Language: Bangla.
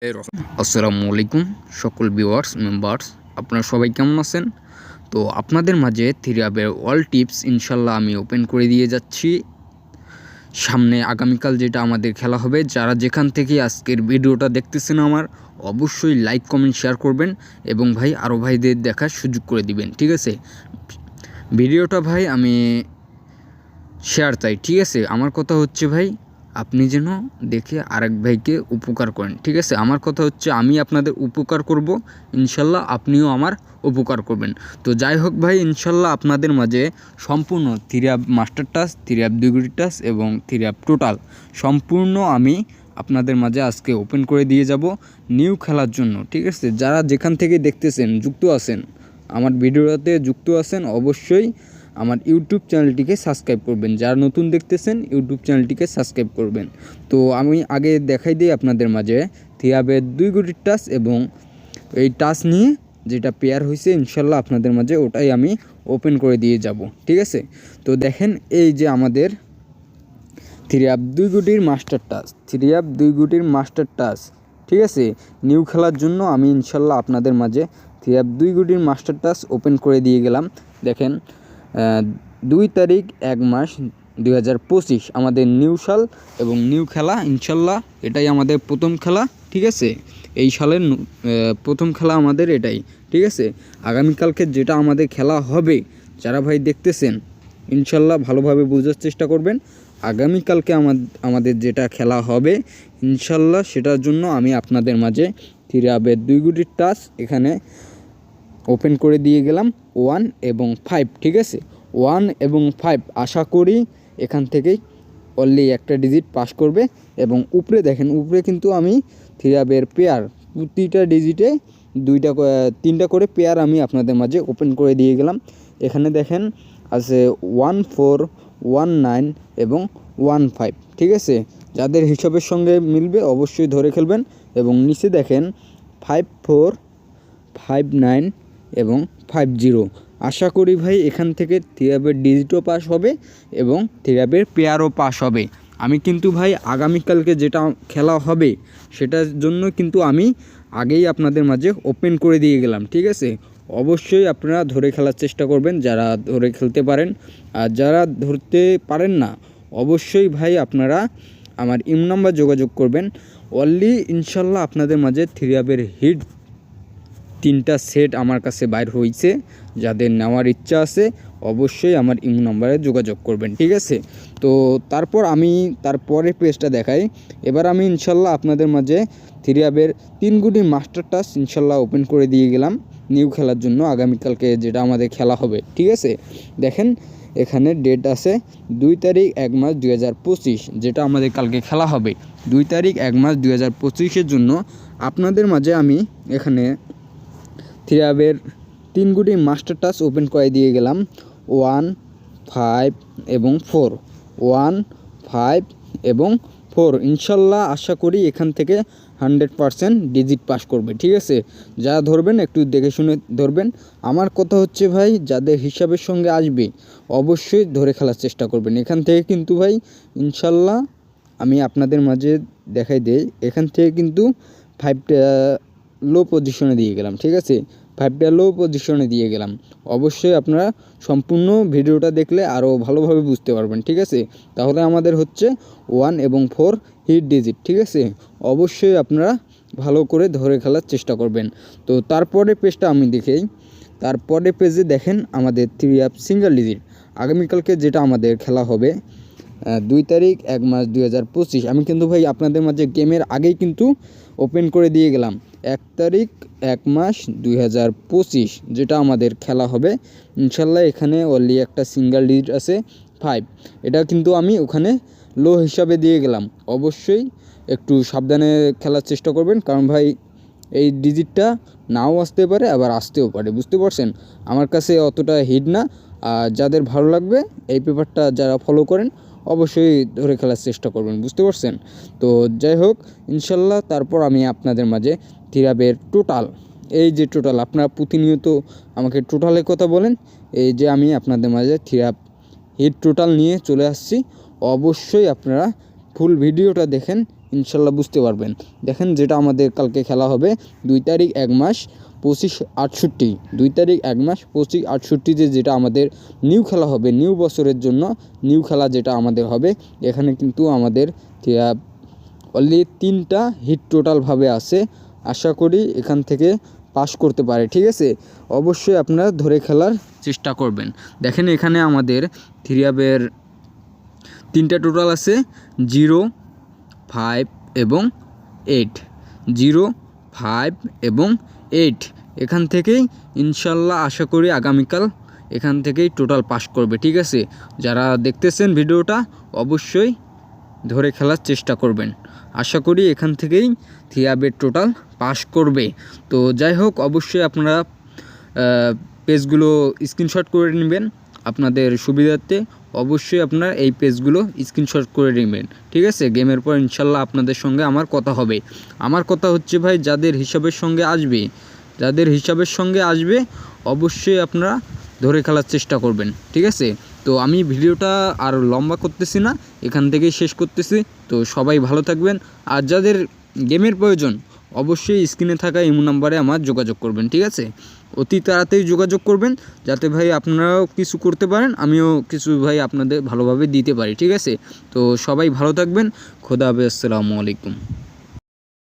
আসসালামু আলাইকুম সকল ভিউয়ার্স মেম্বার্স, আপনারা সবাই কেমন আছেন? তো আপনাদের মাঝে থ্রিআপের অল টিপস ইনশাল্লাহ আমি ওপেন করে দিয়ে যাচ্ছি। সামনে আগামীকাল যেটা আমাদের খেলা হবে, যারা যেখান থেকে আজকের ভিডিওটা দেখতেছেন আমার অবশ্যই লাইক কমেন্ট শেয়ার করবেন এবং ভাই আরও ভাইদের দেখার সুযোগ করে দিবেন, ঠিক আছে? ভিডিওটা ভাই আমি শেয়ার চাই, ঠিক আছে? আমার কথা হচ্ছে ভাই আপনি যেন দেখে আরেক ভাইকে উপকার করেন, ঠিক আছে? আমার কথা হচ্ছে আমি আপনাদের উপকার করব, ইনশাল্লাহ আপনিও আমার উপকার করবেন। তো যাই হোক ভাই, ইনশাল্লাহ আপনাদের মাঝে সম্পূর্ণ থ্রিআপ মাস্টার টাচ, থ্রিআপ 2 গুটি টাচ এবং থ্রিআপ টোটাল সম্পূর্ণ আমি আপনাদের মাঝে আজকে ওপেন করে দিয়ে যাব নিউ খেলার জন্য, ঠিক আছে? যারা যেখান থেকে দেখতেছেন, যুক্ত আছেন আমার ভিডিওতে যুক্ত আছেন, অবশ্যই আমার ইউটিউব চ্যানেলটিকে সাবস্ক্রাইব করবেন। যারা নতুন দেখতেছেন ইউটিউব চ্যানেলটিকে সাবস্ক্রাইব করবেন। তো আমি আগে দেখাই দিই আপনাদের মাঝে থ্রিআপের 2 গুটির টাচ এবং এই টাচ নিয়ে যেটা পেয়ার হয়েছে ইনশাল্লাহ আপনাদের মাঝে ওটাই আমি ওপেন করে দিয়ে যাব, ঠিক আছে? তো দেখেন এই যে আমাদের থ্রিআপ 2 গুটির মাস্টার টাচ, থ্রিআপ 2 গুটির মাস্টার টাচ, ঠিক আছে? নিউ খেলার জন্য আমি ইনশাল্লাহ আপনাদের মাঝে থ্রিআপ 2 গুটির মাস্টার টাচ ওপেন করে দিয়ে গেলাম। দেখেন 2 তারিখ 1 মাস 2025 আমাদের নিউ সাল এবং নিউ খেলা, ইনশাল্লাহ এটাই আমাদের প্রথম খেলা, ঠিক আছে? এই সালের প্রথম খেলা আমাদের এটাই, ঠিক আছে? আগামীকালকে যেটা আমাদের খেলা হবে, যারা ভাই দেখতেছেন ইনশাল্লাহ ভালোভাবে বোঝার চেষ্টা করবেন। আগামীকালকে আমাদের যেটা খেলা হবে ইনশাল্লাহ সেটার জন্য আমি আপনাদের মাঝে থ্রিআপের 2 গুটির টাচ এখানে ওপেন করে দিয়ে গেলাম 1 এবং 5, ঠিক আছে? 1 এবং 5 আশা করি এখান থেকেই অনলি একটা ডিজিট পাস করবে। এবং উপরে দেখেন, উপরে কিন্তু আমি থ্রিআপের পেয়ার প্রতিটা ডিজিটে 3টা করে পেয়ার আমি আপনাদের মাঝে ওপেন করে দিয়ে গেলাম। এখানে দেখেন আছে 1 4 1 9 এবং 1 5, ঠিক আছে? যাদের হিসাবের সঙ্গে মিলবে অবশ্যই ধরে খেলবেন। এবং নিচে দেখেন 5 4 5 9 এবং 5 0। আশা করি ভাই এখান থেকে থ্রিআপের ডিজিটও পাস হবে এবং থ্রিআপের পেয়ারও পাস হবে। আমি কিন্তু ভাই আগামীকালকে যেটা খেলা হবে সেটার জন্য কিন্তু আমি আগেই আপনাদের মাঝে ওপেন করে দিয়ে গেলাম, ঠিক আছে? অবশ্যই আপনারা ধরে খেলার চেষ্টা করবেন যারা ধরে খেলতে পারেন, আর যারা ধরতে পারেন না অবশ্যই ভাই আপনারা আমার ইম নাম্বার যোগাযোগ করবেন। অনলি ইনশাল্লাহ আপনাদের মাঝে থ্রিআপের হিট 3টা সেট আমার কাছে বাইর হয়েছে। যাদের নেওয়ার ইচ্ছা আছে অবশ্যই আমার ইমো নাম্বারে যোগাযোগ করবেন, ঠিক আছে? তো তারপর আমি তারপরে পেজটা দেখাই। এবার আমি ইনশাল্লাহ আপনাদের মাঝে থ্রিআপের 3 গুটি মাস্টার টাচ ইনশাল্লাহ ওপেন করে দিয়ে গেলাম নিউ খেলার জন্য আগামীকালকে যেটা আমাদের খেলা হবে, ঠিক আছে? দেখেন এখানে ডেট আছে 2 তারিখ 1 মাস 2025 যেটা আমাদের কালকে খেলা হবে। 2 তারিখ 1 মাস 2025-এর জন্য আপনাদের মাঝে আমি এখানে থ্রিআপের 3 গুটি মাস্টার টাচ ওপেন করে দিয়ে গেলাম 1 5 এবং 4, 1 5 এবং 4। ইনশাল্লাহ আশা করি এখান থেকে 100% ডিজিট পাস করবে, ঠিক আছে? যারা ধরবেন একটু দেখে শুনে ধরবেন। আমার কথা হচ্ছে ভাই যাদের হিসাবের সঙ্গে আসবে অবশ্যই ধরে খেলার চেষ্টা করবেন। এখান থেকে কিন্তু ভাই ইনশাল্লাহ আমি আপনাদের মাঝে দেখাই দেই, এখান থেকে কিন্তু 5টা লো পজিশনে দিয়ে গেলাম, ঠিক আছে? 5টা লো পজিশনে দিয়ে গেলাম। অবশ্যই আপনারা সম্পূর্ণ ভিডিওটা দেখলে আরও ভালোভাবে বুঝতে পারবেন, ঠিক আছে? তাহলে আমাদের হচ্ছে 1 এবং 4 হিট ডিজিট, ঠিক আছে? অবশ্যই আপনারা ভালো করে ধরে খেলার চেষ্টা করবেন। তো তারপরে পেজটা আমি দেখেই, তারপরে পেজে দেখেন আমাদের থ্রিআপ সিঙ্গেল ডিজিট আগামীকালকে যেটা আমাদের খেলা হবে 2 তারিখ 1 মাস 2025। আমি কিন্তু ভাই আপনাদের মাঝে গেমের আগেই কিন্তু ওপেন করে দিয়ে গেলাম 1 তারিখ 1 মাস 2025 যেটা আমাদের খেলা হবে ইনশাল্লাহ। এখানে অনলি একটা সিঙ্গেল ডিজিট আছে 5, এটা কিন্তু আমি ওখানে লো হিসাবে দিয়ে গেলাম। অবশ্যই একটু সাবধানে খেলার চেষ্টা করবেন, কারণ ভাই এই ডিজিটটা নাও আসতে পারে আবার আসতেও পারে, বুঝতে পারছেন? আমার কাছে অতটা হিট না। আর যাদের ভালো লাগবে এই পেপারটা যারা ফলো করেন অবশ্যই ধরে খেলার চেষ্টা করবেন, বুঝতে পারছেন? তো যাই হোক ইনশাল্লাহ তারপর আমি আপনাদের মাঝে থ্রিআপের টোটাল, এই যে টোটাল আপনারা প্রতিনিয়ত আমাকে টোটালের কথা বলেন, এই যে আমি আপনাদের মাঝে থ্রিআপ হিট টোটাল নিয়ে চলে আসছি। অবশ্যই আপনারা ফুল ভিডিওটা দেখেন ইনশাল্লাহ বুঝতে পারবেন। দেখেন যেটা আমাদের কালকে খেলা হবে 2 তারিখ 1 মাস 2568, 2 তারিখ 1 মাস 2568 যেটা আমাদের নিউ খেলা হবে, নিউ বছরের জন্য নিউ খেলা যেটা আমাদের হবে। এখানে কিন্তু আমাদের অনলি 3টা হিট টোটালভাবে আছে। আশা করি এখান থেকে পাস করতে পারে, ঠিক আছে। অবশ্যই আপনারা ধরে খেলার চেষ্টা করবেন। দেখেন এখানে আমাদের থ্রিআপের 3টা টোটাল আছে 0, 5 এবং 8, 0, 5 এবং 8। এখান থেকেই ইনশাল্লাহ আশা করি আগামীকাল এখান থেকেই টোটাল পাস করবে, ঠিক আছে। যারা দেখতেছেন ভিডিওটা অবশ্যই ধরে খেলার চেষ্টা করবেন। আশা করি এখান থেকেই থ্রিআপের টোটাল পাস করবে। তো যাই হোক, অবশ্যই আপনারা পেজগুলো স্ক্রিনশট করে নেবেন আপনাদের সুবিধার্থে। অবশ্যই আপনারা এই পেজগুলো স্ক্রিনশট করে নেবেন, ঠিক আছে। গেমের পর ইনশাল্লাহ আপনাদের সঙ্গে আমার কথা হবে। আমার কথা হচ্ছে ভাই, যাদের হিসাবের সঙ্গে আসবে অবশ্যই আপনারা ধরে খেলার চেষ্টা করবেন, ঠিক আছে। তো আমি ভিডিওটা আর লম্বা করতেছি না, এখান থেকেই শেষ করতেছি। তো সবাই ভালো থাকবেন। আর যাদের গেমের প্রয়োজন অবশ্যই স্ক্রিনে থাকা ইমো নাম্বারে আমার যোগাযোগ করবেন, ঠিক আছে। অতি তাড়াতাড়ি যোগাযোগ করবেন যাতে ভাই আপনারাও কিছু করতে পারেন, আমিও কিছু ভাই আপনাদের ভালোভাবে দিতে পারি, ঠিক আছে। তো সবাই ভালো থাকবেন। খোদা হাফেজ, আসসালামু আলাইকুম।